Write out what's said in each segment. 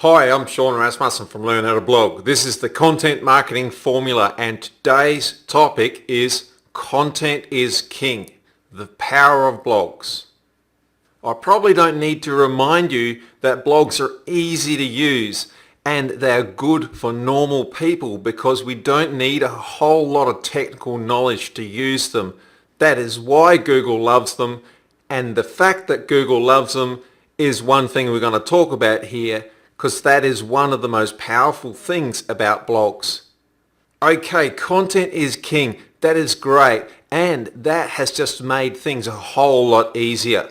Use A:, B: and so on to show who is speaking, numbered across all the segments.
A: Hi, I'm Sean Rasmussen from Learn How to Blog. This is the Content Marketing Formula and today's topic is Content is King, the power of blogs. I probably don't need to remind you that blogs are easy to use and they're good for normal people because we don't need a whole lot of technical knowledge to use them. That is why Google loves them, and the fact that Google loves them is one thing we're going to talk about here, because that is one of the most powerful things about blogs. Okay, content is king. That is great, and that has just made things a whole lot easier.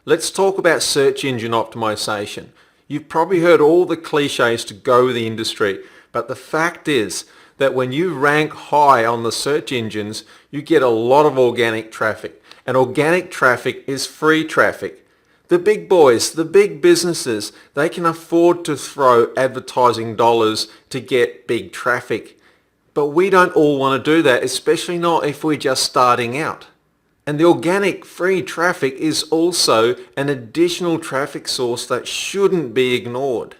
A: Let's talk about search engine optimization. You've probably heard all the cliches to go with the industry, but the fact is that when you rank high on the search engines, you get a lot of organic traffic, and organic traffic is free traffic. The big boys, the big businesses, they can afford to throw advertising dollars to get big traffic. But we don't all want to do that, especially not if we're just starting out. And the organic free traffic is also an additional traffic source that shouldn't be ignored.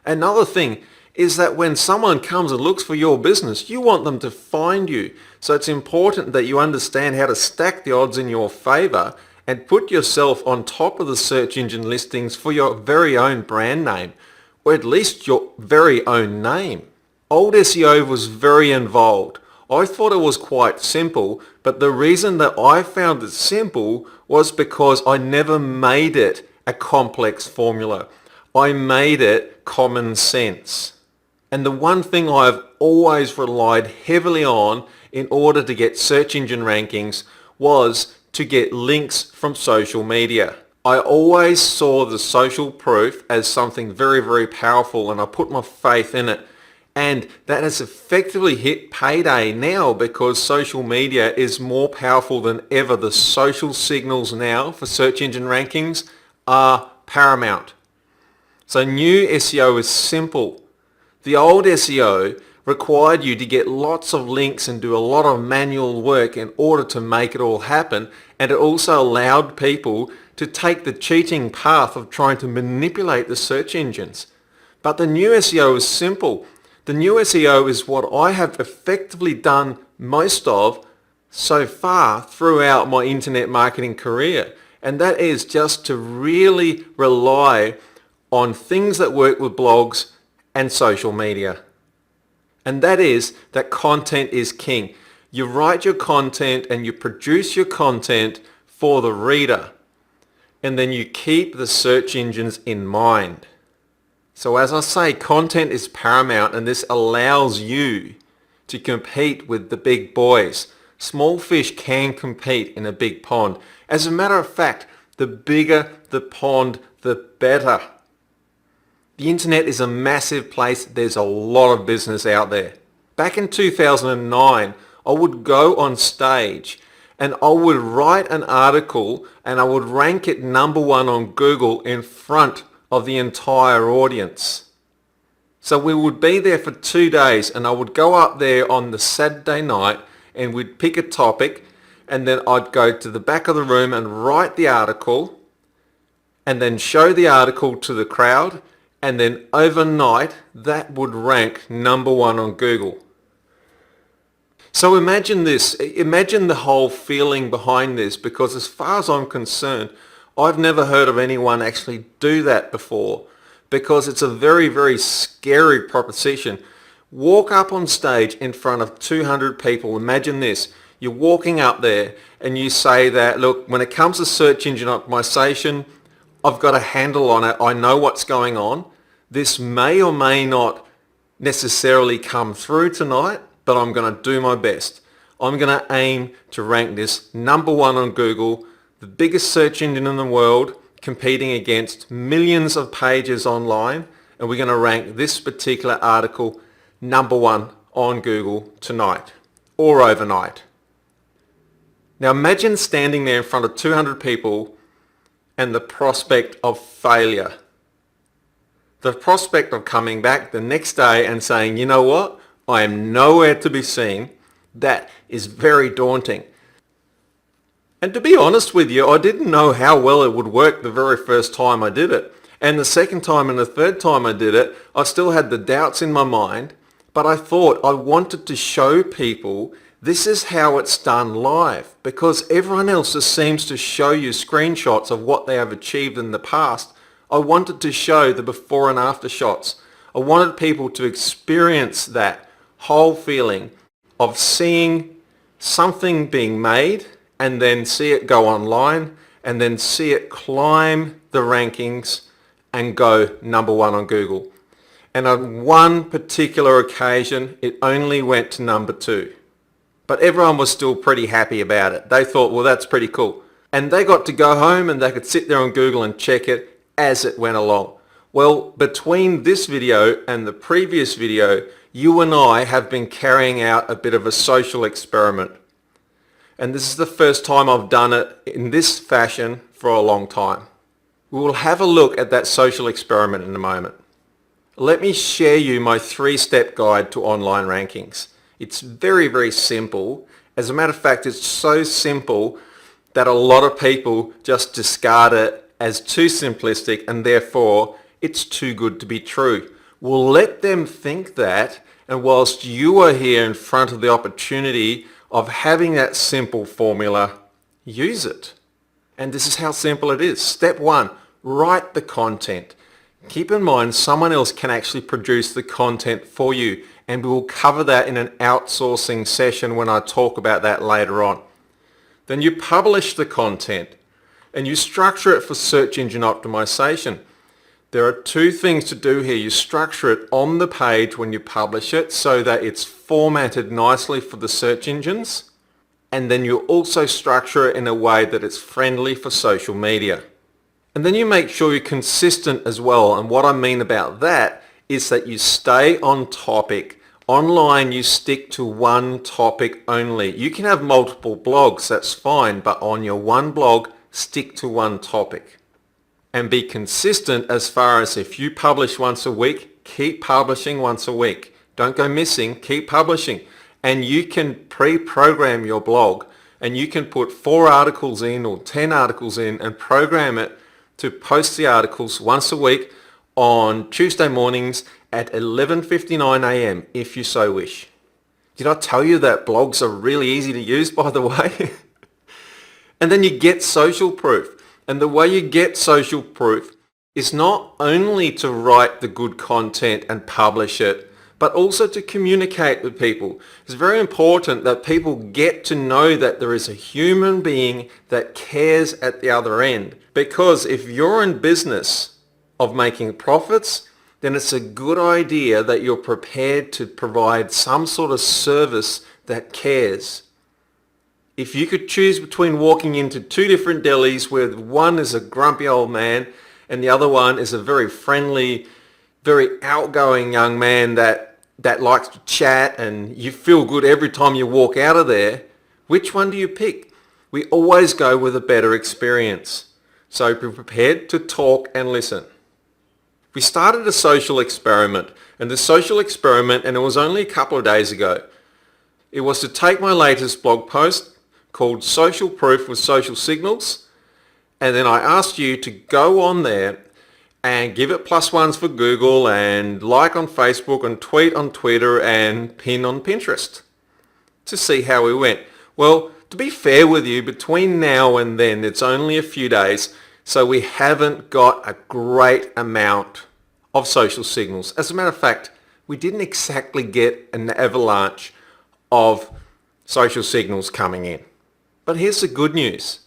A: Another thing is that when someone comes and looks for your business, you want them to find you. So it's important that you understand how to stack the odds in your favor and put yourself on top of the search engine listings for your very own brand name, or at least your very own name. Old SEO was very involved. I thought it was quite simple, but the reason that I found it simple was because I never made it a complex formula. I made it common sense. And the one thing I've always relied heavily on in order to get search engine rankings was to get links from social media. I always saw the social proof as something very, very powerful, and I put my faith in it. And that has effectively hit payday now because social media is more powerful than ever. The social signals now for search engine rankings are paramount. So new SEO is simple. The old SEO required you to get lots of links and do a lot of manual work in order to make it all happen, and it also allowed people to take the cheating path of trying to manipulate the search engines. But the new SEO is simple. The new SEO is what I have effectively done most of so far throughout my internet marketing career, and that is just to really rely on things that work with blogs and social media. And that is that content is king. You write your content and you produce your content for the reader. And then you keep the search engines in mind. So as I say, content is paramount, and this allows you to compete with the big boys. Small fish can compete in a big pond. As a matter of fact, the bigger the pond, the better. The internet is a massive place. There's a lot of business out there. Back in 2009, I would go on stage and I would write an article and I would rank it number one on Google in front of the entire audience. So we would be there for 2 days, and I would go up there on the Saturday night and we'd pick a topic, and then I'd go to the back of the room and write the article and then show the article to the crowd. And then overnight, that would rank number one on Google. So imagine this. Imagine the whole feeling behind this, because as far as I'm concerned, I've never heard of anyone actually do that before, because it's a very, very scary proposition. Walk up on stage in front of 200 people. Imagine this. You're walking up there and you say that, look, when it comes to search engine optimization, I've got a handle on it. I know what's going on. This may or may not necessarily come through tonight, but I'm going to do my best. I'm going to aim to rank this number one on Google, the biggest search engine in the world, competing against millions of pages online, and we're going to rank this particular article number one on Google tonight or overnight. Now imagine standing there in front of 200 people and the prospect of failure. The prospect of coming back the next day and saying, you know what, I am nowhere to be seen, that is very daunting. And to be honest with you, I didn't know how well it would work the very first time I did it. And the second time and the third time I did it, I still had the doubts in my mind, but I thought I wanted to show people this is how it's done live, because everyone else just seems to show you screenshots of what they have achieved in the past. I wanted to show the before and after shots. I wanted people to experience that whole feeling of seeing something being made and then see it go online and then see it climb the rankings and go number one on Google. And on one particular occasion, it only went to number two. But everyone was still pretty happy about it. They thought, well, that's pretty cool. And they got to go home and they could sit there on Google and check it as it went along. Well, between this video and the previous video, you and I have been carrying out a bit of a social experiment. And this is the first time I've done it in this fashion for a long time. We will have a look at that social experiment in a moment. Let me share you my 3-step guide to online rankings. It's very, very simple. As a matter of fact, it's so simple that a lot of people just discard it as too simplistic and therefore it's too good to be true. We'll let them think that, and whilst you are here in front of the opportunity of having that simple formula, use it. And this is how simple it is. Step 1, write the content. Keep in mind someone else can actually produce the content for you, and we will cover that in an outsourcing session when I talk about that later on. Then you publish the content and you structure it for search engine optimization. There are 2 things to do here. You structure it on the page when you publish it so that it's formatted nicely for the search engines, and then you also structure it in a way that it's friendly for social media. And then you make sure you're consistent as well, and what I mean about that is that you stay on topic. Online you stick to one topic only. You can have multiple blogs, that's fine, but on your one blog, stick to one topic. And be consistent as far as if you publish once a week, keep publishing once a week. Don't go missing, keep publishing. And you can pre-program your blog and you can put 4 articles in or 10 articles in and program it to post the articles once a week on Tuesday mornings at 11:59 a.m. if you so wish. Did I tell you that blogs are really easy to use, by the way? And then you get social proof. And the way you get social proof is not only to write the good content and publish it, but also to communicate with people. It's very important that people get to know that there is a human being that cares at the other end. Because if you're in business of making profits, then it's a good idea that you're prepared to provide some sort of service that cares. If you could choose between walking into 2 different delis where one is a grumpy old man and the other one is a very friendly, very outgoing young man that likes to chat and you feel good every time you walk out of there, which one do you pick? We always go with a better experience. So be prepared to talk and listen. We started a social experiment, and the social experiment, and it was only a couple of days ago, it was to take my latest blog post called Social Proof with Social Signals, and then I asked you to go on there and give it +1s for Google and like on Facebook and tweet on Twitter and pin on Pinterest to see how we went. Well, to be fair with you, between now and then it's only a few days, so we haven't got a great amount of social signals. As a matter of fact, we didn't exactly get an avalanche of social signals coming in. But here's the good news.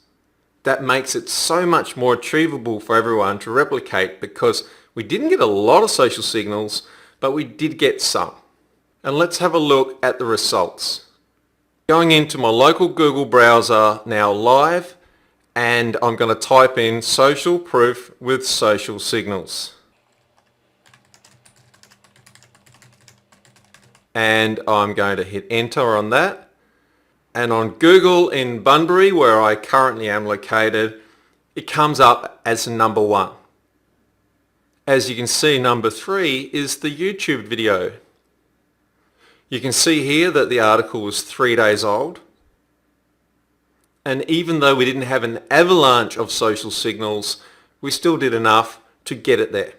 A: That makes it so much more achievable for everyone to replicate, because we didn't get a lot of social signals, but we did get some. And let's have a look at the results. Going into my local Google browser now live, and I'm going to type in social proof with social signals. And I'm going to hit enter on that. And on Google in Bunbury, where I currently am located, it comes up as number 1. As you can see, number 3 is the YouTube video. You can see here that the article was 3 days old. And even though we didn't have an avalanche of social signals, we still did enough to get it there.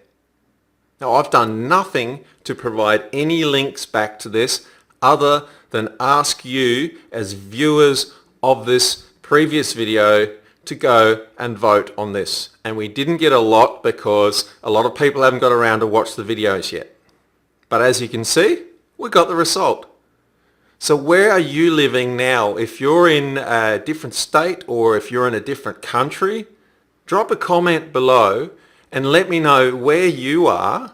A: Now, I've done nothing to provide any links back to this other than ask you as viewers of this previous video to go and vote on this. And we didn't get a lot because a lot of people haven't got around to watch the videos yet. But as you can see, we got the result. So where are you living now? If you're in a different state or if you're in a different country, drop a comment below and let me know where you are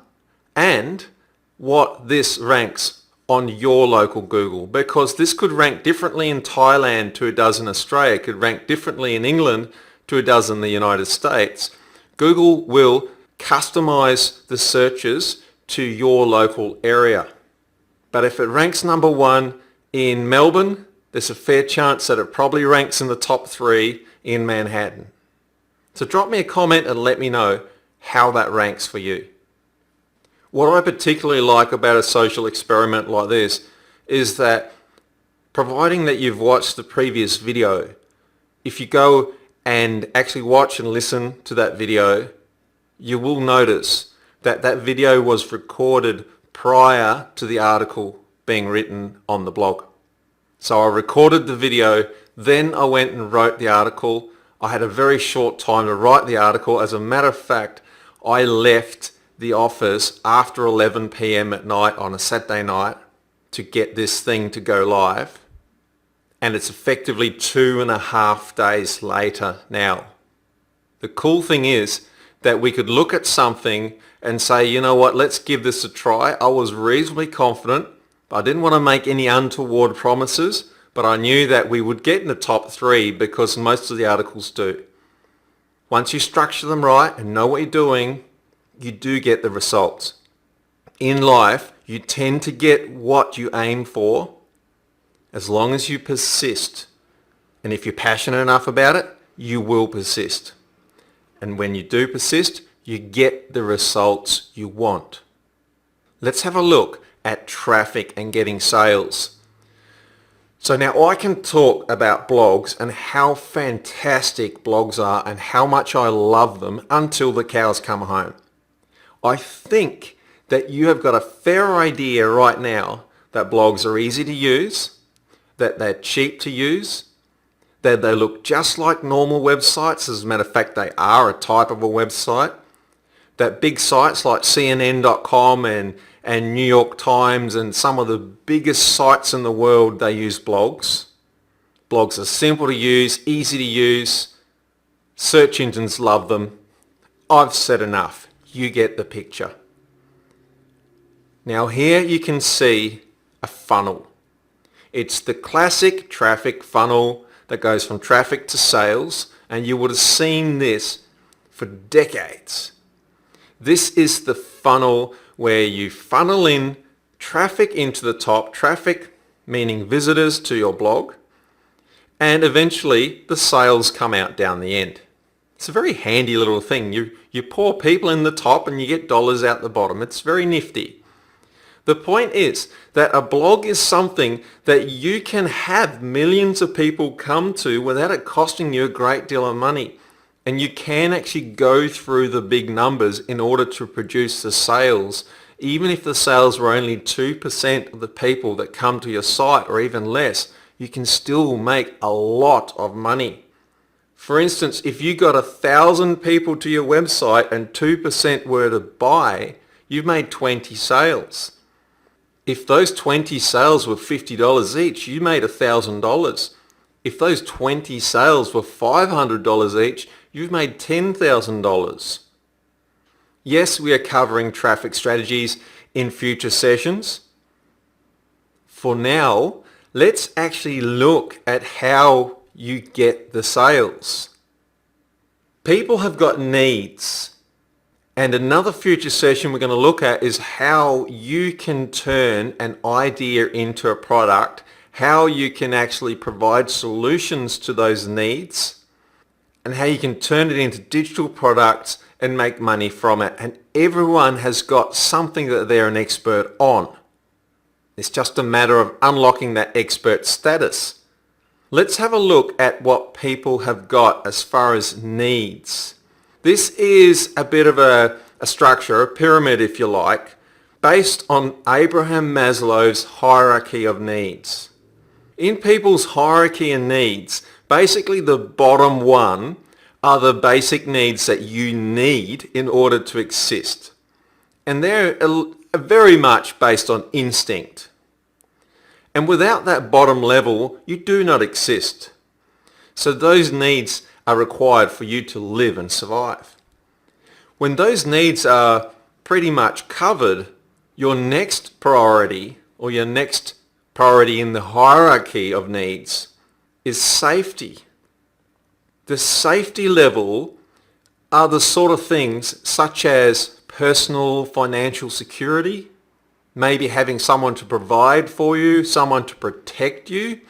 A: and what this ranks on your local Google, because this could rank differently in Thailand to it does in Australia. It could rank differently in England to it does in the United States. Google will customize the searches to your local area. But if it ranks number 1 in Melbourne, there's a fair chance that it probably ranks in the top 3 in Manhattan. So drop me a comment and let me know how that ranks for you. What I particularly like about a social experiment like this is that, providing that you've watched the previous video, if you go and actually watch and listen to that video, you will notice that that video was recorded prior to the article being written on the blog. So I recorded the video, then I went and wrote the article. I had a very short time to write the article. As a matter of fact, I left the office after 11 p.m. at night on a Saturday night to get this thing to go live. And it's effectively 2.5 days later now. The cool thing is that we could look at something and say, you know what, let's give this a try. I was reasonably confident. I didn't want to make any untoward promises, but I knew that we would get in the top 3 because most of the articles do. Once you structure them right and know what you're doing, you do get the results. In life, you tend to get what you aim for as long as you persist. And if you're passionate enough about it, you will persist. And when you do persist, you get the results you want. Let's have a look at traffic and getting sales. So now I can talk about blogs and how fantastic blogs are and how much I love them until the cows come home. I think that you have got a fair idea right now that blogs are easy to use, that they're cheap to use, that they look just like normal websites. As a matter of fact, they are a type of a website. That big sites like CNN.com and New York Times and some of the biggest sites in the world, they use blogs. Blogs are simple to use, easy to use. Search engines love them. I've said enough. You get the picture. Now here you can see a funnel. It's the classic traffic funnel that goes from traffic to sales, and you would have seen this for decades. This is the funnel where you funnel in traffic into the top, traffic meaning visitors to your blog, and eventually the sales come out down the end. It's a very handy little thing. You pour people in the top and you get dollars out the bottom. It's very nifty. The point is that a blog is something that you can have millions of people come to without it costing you a great deal of money. And you can actually go through the big numbers in order to produce the sales. Even if the sales were only 2% of the people that come to your site or even less, you can still make a lot of money. For instance, if you got 1,000 people to your website and 2% were to buy, you've made 20 sales. If those 20 sales were $50 each, you made $1,000. If those 20 sales were $500 each, you've made $10,000. Yes, we are covering traffic strategies in future sessions. For now, let's actually look at how you get the sales. People have got needs. And another future session we're going to look at is how you can turn an idea into a product, how you can actually provide solutions to those needs, and how you can turn it into digital products and make money from it. And everyone has got something that they're an expert on. It's just a matter of unlocking that expert status. Let's have a look at what people have got as far as needs. This is a bit of a structure, a pyramid if you like, based on Abraham Maslow's hierarchy of needs. In people's hierarchy of needs, basically the bottom one are the basic needs that you need in order to exist. And they're very much based on instinct. And without that bottom level, you do not exist. So those needs are required for you to live and survive. When those needs are pretty much covered, your next priority, or your next priority in the hierarchy of needs, is safety. The safety level are the sort of things such as personal financial security, maybe having someone to provide for you, someone to protect you,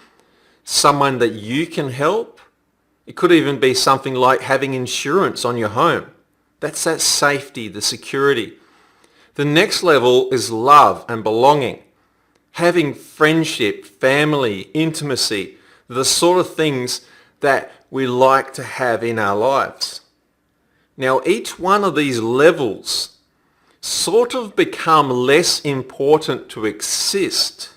A: someone that you can help. It could even be something like having insurance on your home. That's that safety, the security. The next level is love and belonging. Having friendship, family, intimacy, the sort of things that we like to have in our lives. Now, each one of these levels sort of become less important to exist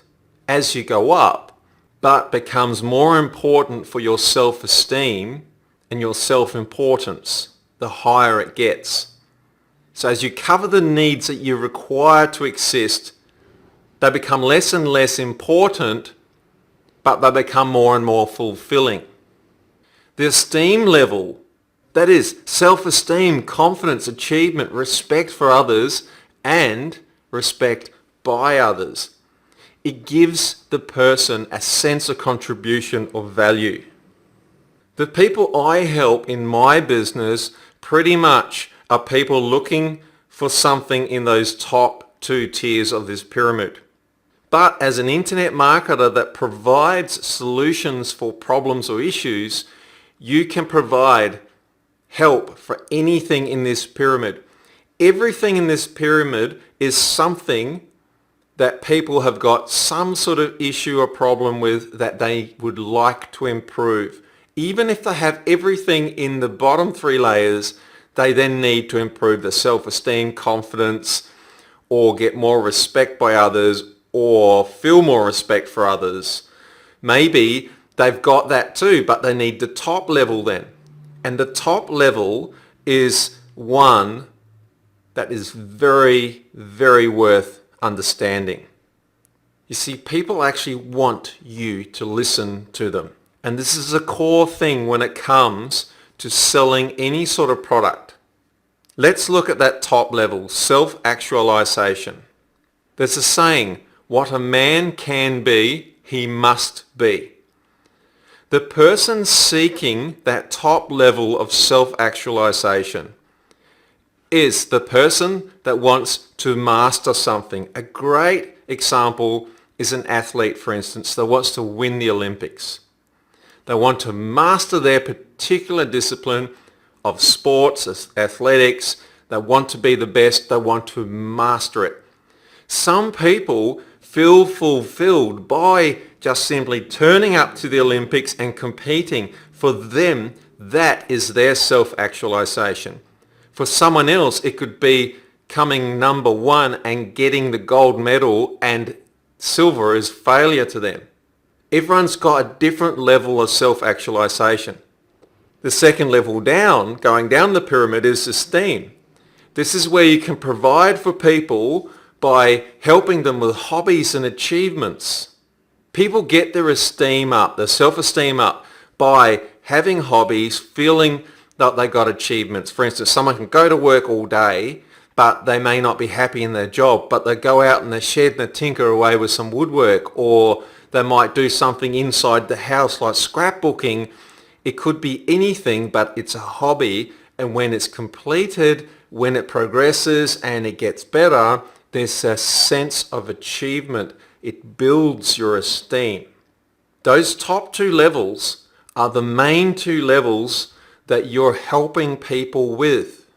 A: as you go up, but becomes more important for your self-esteem and your self-importance the higher it gets. So as you cover the needs that you require to exist, they become less and less important, but they become more and more fulfilling. The esteem level, that is self-esteem, confidence, achievement, respect for others, and respect by others. It gives the person a sense of contribution or value. The people I help in my business pretty much are people looking for something in those top two tiers of this pyramid. But as an internet marketer that provides solutions for problems or issues, you can provide help for anything in this pyramid. Everything in this pyramid is something that people have got some sort of issue or problem with that they would like to improve. Even if they have everything in the bottom three layers, they then need to improve their self-esteem, confidence, or get more respect by others, or feel more respect for others. Maybe they've got that too, but they need the top level then. And the top level is one that is very, very worth understanding. You see, people actually want you to listen to them. And this is a core thing when it comes to selling any sort of product. Let's look at that top level, self-actualization. There's a saying, what a man can be, he must be. The person seeking that top level of self-actualization is the person that wants to master something. A great example is an athlete, for instance, that wants to win the Olympics. They want to master their particular discipline of sports, athletics. They want to be the best. They want to master it. Some people feel fulfilled by just simply turning up to the Olympics and competing. For them, that is their self-actualization. For someone else, it could be coming number one and getting the gold medal, and silver is failure to them. Everyone's got a different level of self-actualization. The second level down, going down the pyramid, is esteem. This is where you can provide for people by helping them with hobbies and achievements. People get their esteem up, their self-esteem up, by having hobbies, feeling that they got achievements. For instance, someone can go to work all day, but they may not be happy in their job, but they go out in their shed and they tinker away with some woodwork, or they might do something inside the house like scrapbooking. It could be anything, but it's a hobby, and when it's completed, when it progresses and it gets better, there's a sense of achievement. It builds your esteem. Those top two levels are the main two levels that you're helping people with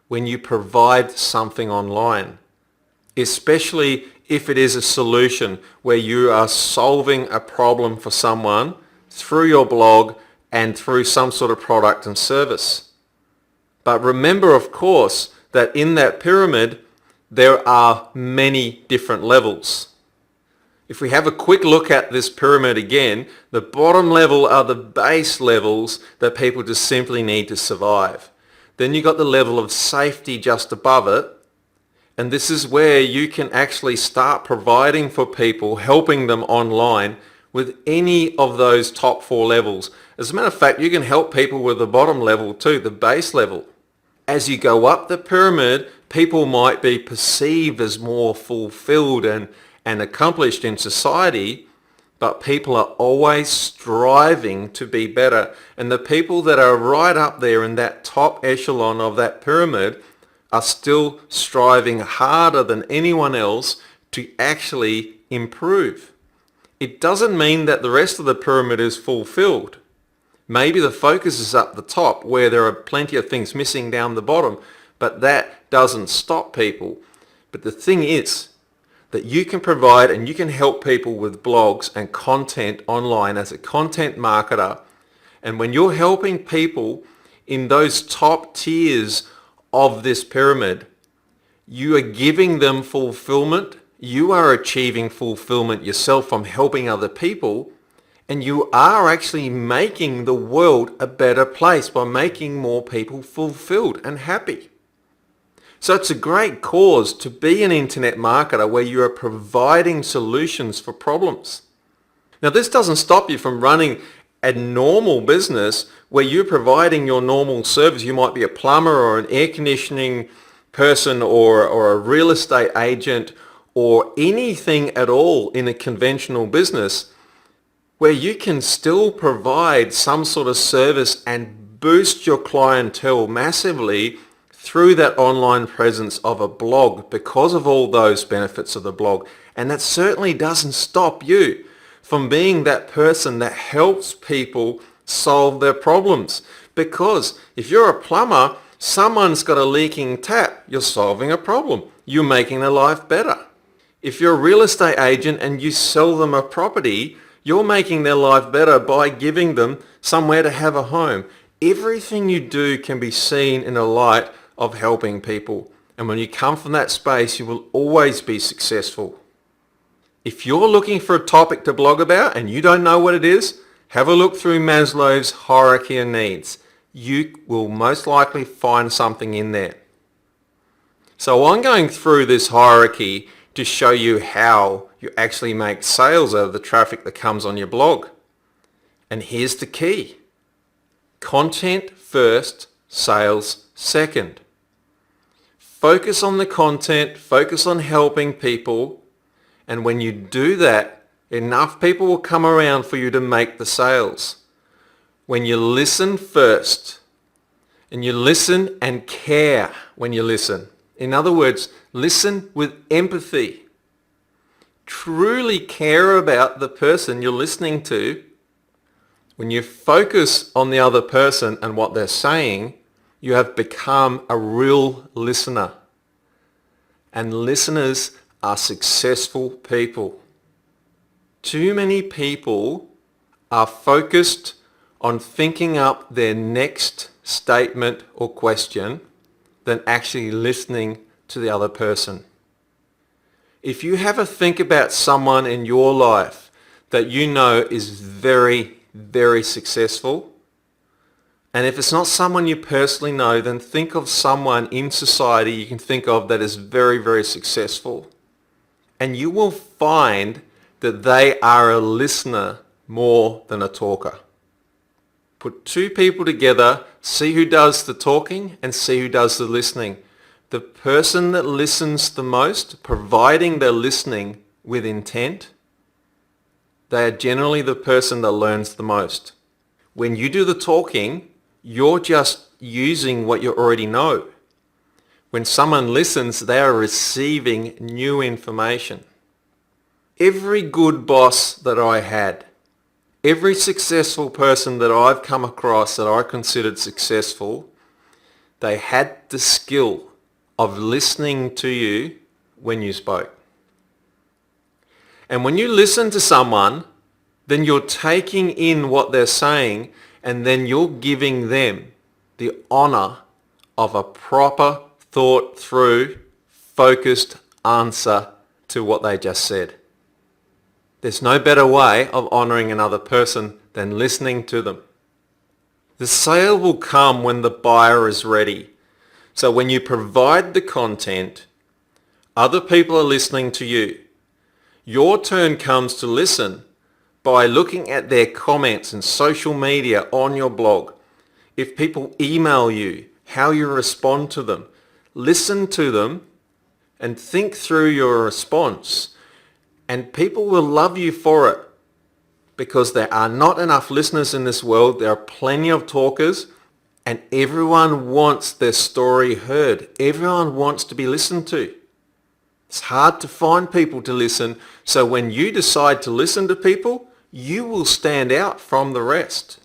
A: when you provide something online, especially if it is a solution where you are solving a problem for someone through your blog and through some sort of product and service. But remember, of course, that in that pyramid, there are many different levels. If we have a quick look at this pyramid again, the bottom level are the base levels that people just simply need to survive. Then you've got the level of safety just above it. And this is where you can actually start providing for people, helping them online with any of those top 4 levels. As a matter of fact, you can help people with the bottom level too, the base level. As you go up the pyramid, people might be perceived as more fulfilled and accomplished in society, but people are always striving to be better. And the people that are right up there in that top echelon of that pyramid are still striving harder than anyone else to actually improve. It doesn't mean that the rest of the pyramid is fulfilled. Maybe the focus is up the top where there are plenty of things missing down the bottom, but that doesn't stop people. But the thing is that you can provide and you can help people with blogs and content online as a content marketer. And when you're helping people in those top tiers of this pyramid, you are giving them fulfillment. You are achieving fulfillment yourself from helping other people. And you are actually making the world a better place by making more people fulfilled and happy. So it's a great cause to be an internet marketer where you are providing solutions for problems. Now, this doesn't stop you from running a normal business where you're providing your normal service. You might be a plumber or an air conditioning person or a real estate agent or anything at all in a conventional business, where you can still provide some sort of service and boost your clientele massively through that online presence of a blog because of all those benefits of the blog. And that certainly doesn't stop you from being that person that helps people solve their problems. Because if you're a plumber, someone's got a leaking tap, you're solving a problem. You're making their life better. If you're a real estate agent and you sell them a property, you're making their life better by giving them somewhere to have a home. Everything you do can be seen in the light of helping people. And when you come from that space, you will always be successful. If you're looking for a topic to blog about and you don't know what it is, have a look through Maslow's hierarchy of needs. You will most likely find something in there. So I'm going through this hierarchy to show you how you actually make sales out of the traffic that comes on your blog. And here's the key. Content first, sales second. Focus on the content, focus on helping people, and when you do that, enough people will come around for you to make the sales. When you listen first, and you listen and care when you listen. In other words, listen with empathy. Truly care about the person you're listening to. When you focus on the other person and what they're saying, you have become a real listener. And listeners are successful people. Too many people are focused on thinking up their next statement or question than actually listening to the other person. If you have a think about someone in your life that you know is very, very successful, and if it's not someone you personally know, then think of someone in society you can think of that is very, very successful. And you will find that they are a listener more than a talker. Put two people together, see who does the talking and see who does the listening. The person that listens the most, providing they're listening with intent, they are generally the person that learns the most. When you do the talking, you're just using what you already know. When someone listens, they are receiving new information. Every good boss that I had, every successful person that I've come across that I considered successful, they had the skill of listening to you when you spoke. And when you listen to someone, then you're taking in what they're saying and then you're giving them the honor of a proper, thought through, focused answer to what they just said. There's no better way of honouring another person than listening to them. The sale will come when the buyer is ready. So when you provide the content, other people are listening to you. Your turn comes to listen by looking at their comments and social media on your blog. If people email you, how you respond to them, listen to them and think through your response. And people will love you for it, because there are not enough listeners in this world. There are plenty of talkers, and everyone wants their story heard. Everyone wants to be listened to. It's hard to find people to listen, so when you decide to listen to people, you will stand out from the rest.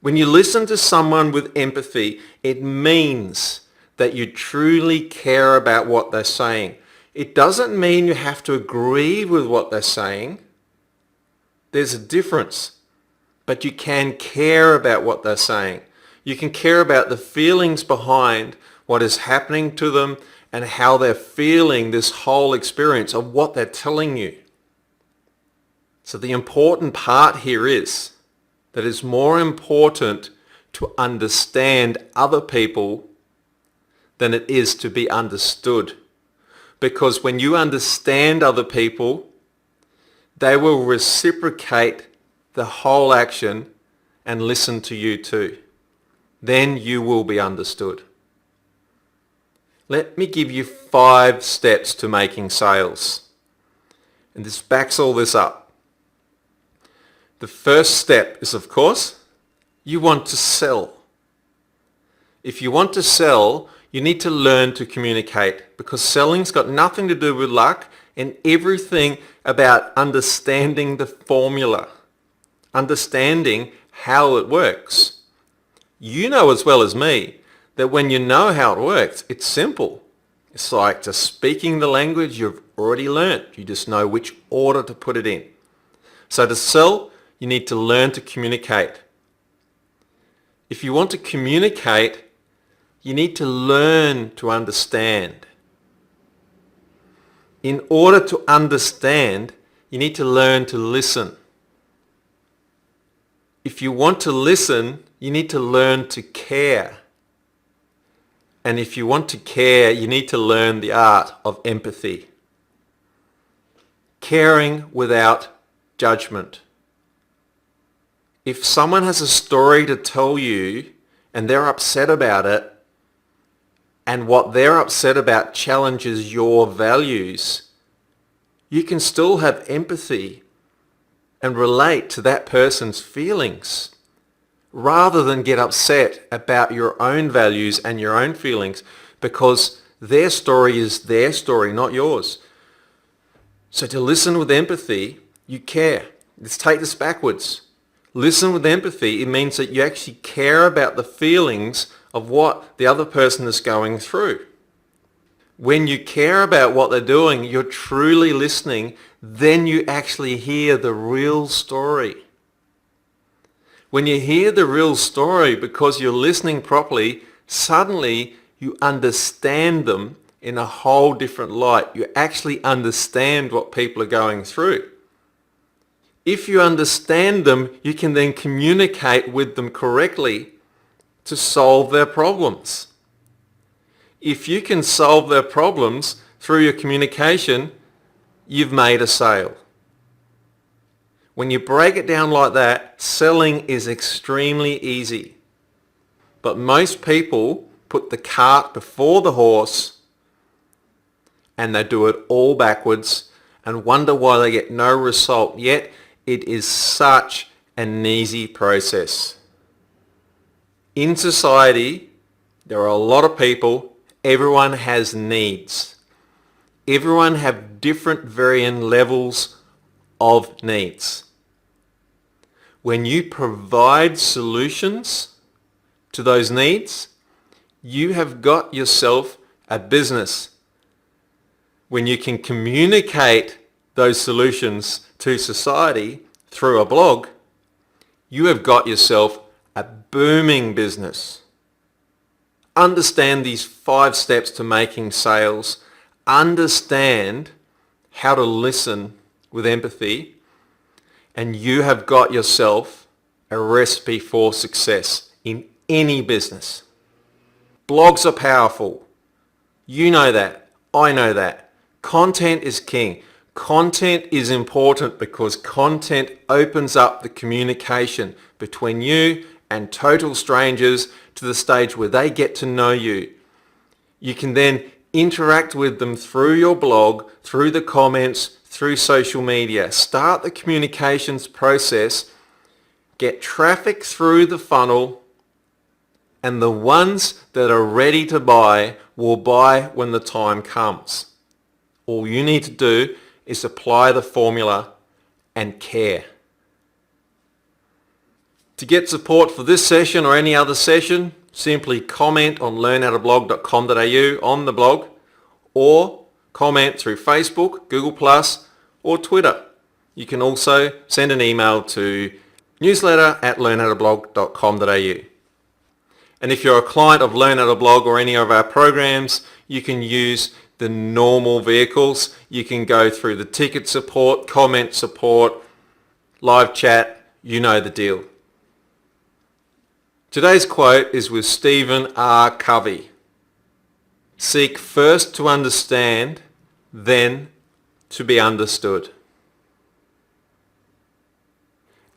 A: When you listen to someone with empathy, it means that you truly care about what they're saying. It doesn't mean you have to agree with what they're saying. There's a difference, but you can care about what they're saying. You can care about the feelings behind what is happening to them and how they're feeling this whole experience of what they're telling you. So the important part here is that it's more important to understand other people than it is to be understood. Because when you understand other people, they will reciprocate the whole action and listen to you too. Then you will be understood. Let me give you 5 steps to making sales. And this backs all this up. The first step is, of course, you want to sell. If you want to sell, you need to learn to communicate, because selling's got nothing to do with luck and everything about understanding the formula, understanding how it works. You know as well as me that when you know how it works, it's simple. It's like just speaking the language you've already learned. You just know which order to put it in. So to sell, you need to learn to communicate. If you want to communicate, you need to learn to understand. In order to understand, you need to learn to listen. If you want to listen, you need to learn to care. And if you want to care, you need to learn the art of empathy. Caring without judgment. If someone has a story to tell you and they're upset about it, and what they're upset about challenges your values, you can still have empathy and relate to that person's feelings rather than get upset about your own values and your own feelings, because their story is their story, not yours. So to listen with empathy, you care. Let's take this backwards. Listen with empathy, it means that you actually care about the feelings of what the other person is going through. When you care about what they're doing, you're truly listening, then you actually hear the real story. When you hear the real story because you're listening properly, suddenly you understand them in a whole different light. You actually understand what people are going through. If you understand them, you can then communicate with them correctly to solve their problems. If you can solve their problems through your communication, you've made a sale. When you break it down like that, selling is extremely easy. But most people put the cart before the horse and they do it all backwards and wonder why they get no result. Yet it is such an easy process. In society, there are a lot of people. Everyone has needs. Everyone have different varying levels of needs. When you provide solutions to those needs, you have got yourself a business. When you can communicate those solutions to society through a blog, you have got yourself a booming business. understand these 5 steps to making sales, understand how to listen with empathy, and you have got yourself a recipe for success in any business. Blogs are powerful. You know that. I know that. Content is king. Content is important because content opens up the communication between you and total strangers to the stage where they get to know you. You can then interact with them through your blog, through the comments, through social media. Start the communications process, get traffic through the funnel, and the ones that are ready to buy will buy when the time comes. All you need to do is apply the formula and care. To get support for this session or any other session, simply comment on learnhowtoblog.com.au on the blog, or comment through Facebook, Google+, or Twitter. You can also send an email to newsletter@learnhowtoblog.com.au. And if you're a client of Learn How to Blog or any of our programs, you can use the normal vehicles. You can go through the ticket support, comment support, live chat, you know the deal. Today's quote is with Stephen R. Covey. Seek first to understand, then to be understood.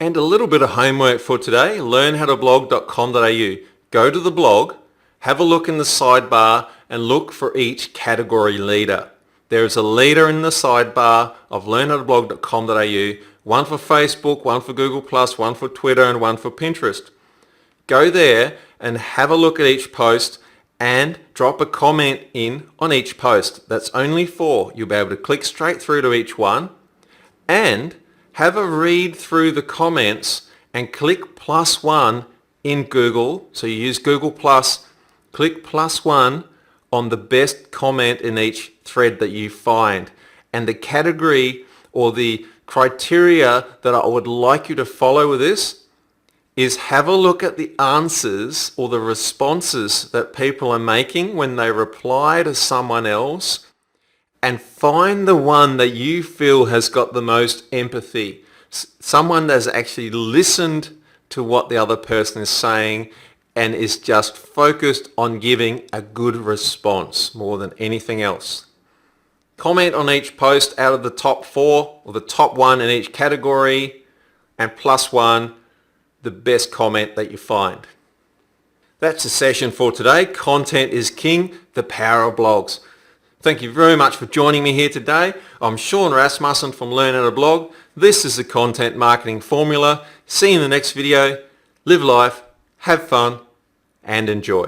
A: And a little bit of homework for today, learnhowtoblog.com.au. Go to the blog, have a look in the sidebar and look for each category leader. There is a leader in the sidebar of learnhowtoblog.com.au, one for Facebook, one for Google+, one for Twitter and one for Pinterest. Go there and have a look at each post and drop a comment in on each post. That's only 4. You'll be able to click straight through to each one and have a read through the comments and click +1 in Google. So you use Google+, click +1 on the best comment in each thread that you find. And the category or the criteria that I would like you to follow with this is have a look at the answers or the responses that people are making when they reply to someone else, and find the one that you feel has got the most empathy. Someone that's actually listened to what the other person is saying and is just focused on giving a good response more than anything else. Comment on each post out of the top 4 or the top 1 in each category, and +1 the best comment that you find. That's the session for today. Content is king, the power of blogs. Thank you very much for joining me here today. I'm Sean Rasmussen from Learn How to Blog. This is the Content Marketing Formula. See you in the next video. Live life, have fun, and enjoy.